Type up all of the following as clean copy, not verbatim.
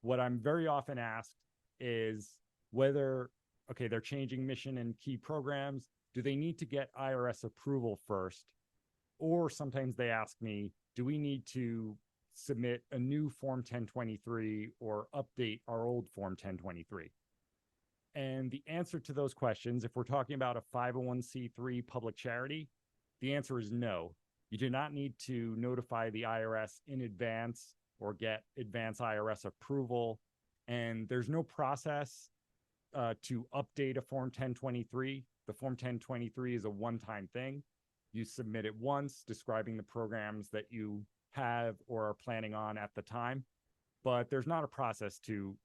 what I'm very often asked is whether, okay, they're changing mission and key programs. Do they need to get IRS approval first? Or sometimes they ask me, do we need to submit a new Form 1023 or update our old Form 1023? And the answer to those questions, if we're talking about a 501c3 public charity, the answer is no. You do not need to notify the IRS in advance or get advance IRS approval. And there's no process to update a Form 1023. The Form 1023 is a one-time thing. You submit it once, describing the programs that you have or are planning on at the time. But there's not a process to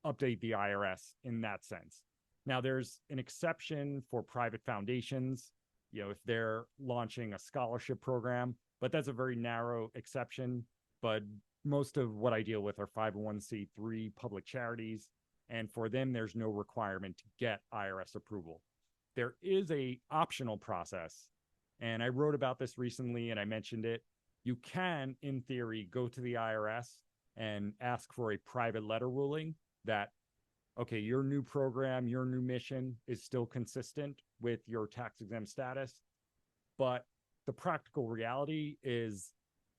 update the IRS in that sense. Now, there's an exception for private foundations, if they're launching a scholarship program, but that's a very narrow exception. But most of what I deal with are 501c3 public charities, and for them, there's no requirement to get IRS approval. There is a optional process, and I wrote about this recently and I mentioned it. You can, in theory, go to the IRS and ask for a private letter ruling that, okay, your new program, your new mission is still consistent with your tax-exempt status. But the practical reality is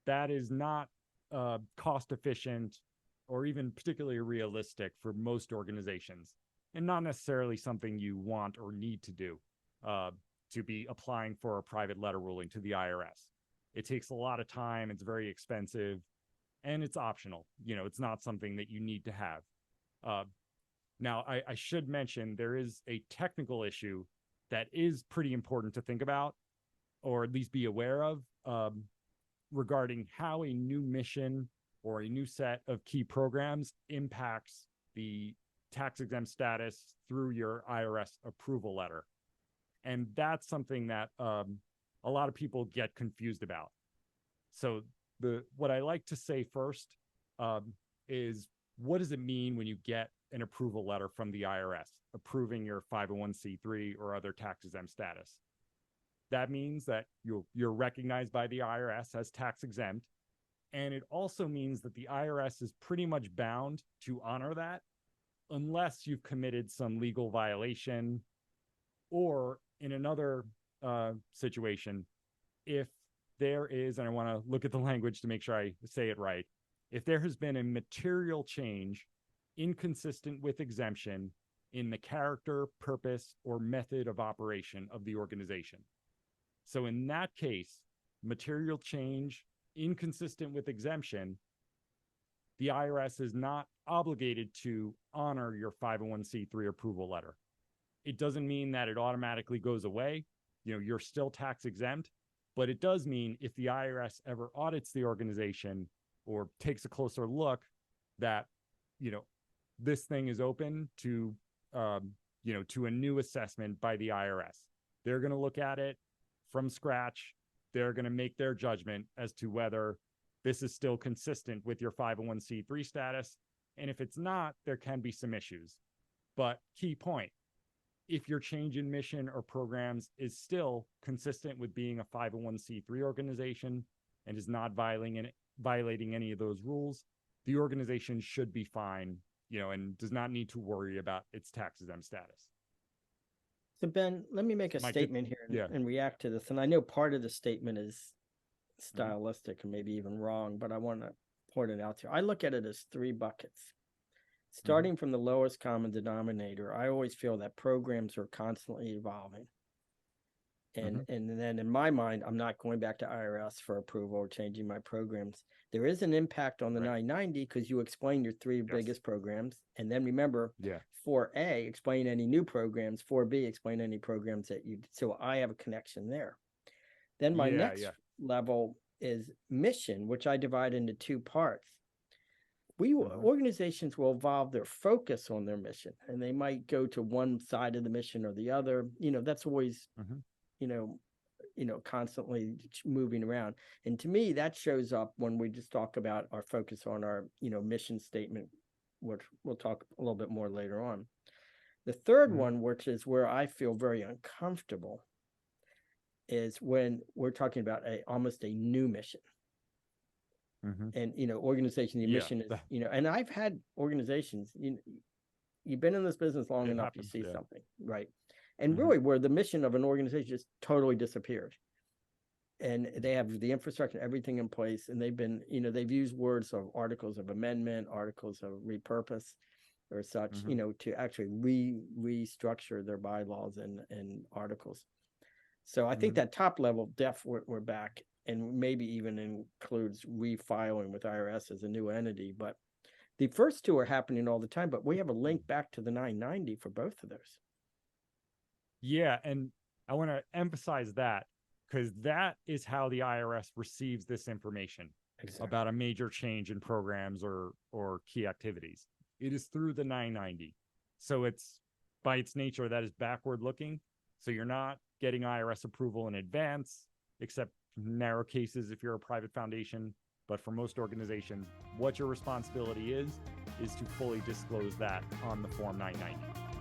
that is not cost efficient or even particularly realistic for most organizations, and not necessarily something you want or need to do to be applying for a private letter ruling to the IRS. It takes a lot of time, it's very expensive, and it's optional. It's not something that you need to have. Now, I should mention there is a technical issue that is pretty important to think about, or at least be aware of, regarding how a new mission or a new set of key programs impacts the tax-exempt status through your IRS approval letter. And that's something that a lot of people get confused about. So what I like to say first is, what does it mean when you get an approval letter from the IRS approving your 501c3 or other tax-exempt status? That means that you're recognized by the IRS as tax-exempt. And it also means that the IRS is pretty much bound to honor that unless you've committed some legal violation, or in another situation, if there is, and I want to look at the language to make sure I say it right, if there has been a material change inconsistent with exemption in the character, purpose, or method of operation of the organization. So in that case, material change inconsistent with exemption, the IRS is not obligated to honor your 501c3 approval letter. It doesn't mean that it automatically goes away. You're still tax exempt, but it does mean if the IRS ever audits the organization or takes a closer look, that, this thing is open to, to a new assessment by the IRS. They're going to look at it from scratch. They're going to make their judgment as to whether this is still consistent with your 501c3 status. And if it's not, there can be some issues. But key point, if your change in mission or programs is still consistent with being a 501c3 organization and is not violating any of those rules, the organization should be fine, and does not need to worry about its tax-exempt status. So Ben, let me make a statement here and react to this. And I know part of the statement is stylistic and maybe even wrong, but I want to point it out to you. I look at it as three buckets. Starting from the lowest common denominator, I always feel that programs are constantly evolving. And then in my mind, I'm not going back to IRS for approval or changing my programs. There is an impact on the 990 because you explain your three biggest programs. And then remember, 4A, explain any new programs. 4B, explain any programs that you, so I have a connection there. Then my next level is mission, which I divide into two parts. Organizations will evolve their focus on their mission, and they might go to one side of the mission or the other. That's always, constantly moving around. And to me, that shows up when we just talk about our focus on our, mission statement, which we'll talk a little bit more later on. The third one, which is where I feel very uncomfortable, is when we're talking about almost a new mission. And, organization, the mission is, and I've had organizations, you've been in this business long enough, you see something, right? And really where the mission of an organization just totally disappeared. And they have the infrastructure, everything in place. And they've been, they've used words of articles of amendment, articles of repurpose or such, to actually restructure their bylaws and articles. So I think that top level we're back, and maybe even includes refiling with IRS as a new entity. But the first two are happening all the time, but we have a link back to the 990 for both of those. Yeah, and I want to emphasize that, because that is how the IRS receives this information about a major change in programs or key activities. It is through the 990. So it's, by its nature, that is backward looking. So you're not getting IRS approval in advance, except narrow cases if you're a private foundation. But for most organizations, what your responsibility is to fully disclose that on the Form 990.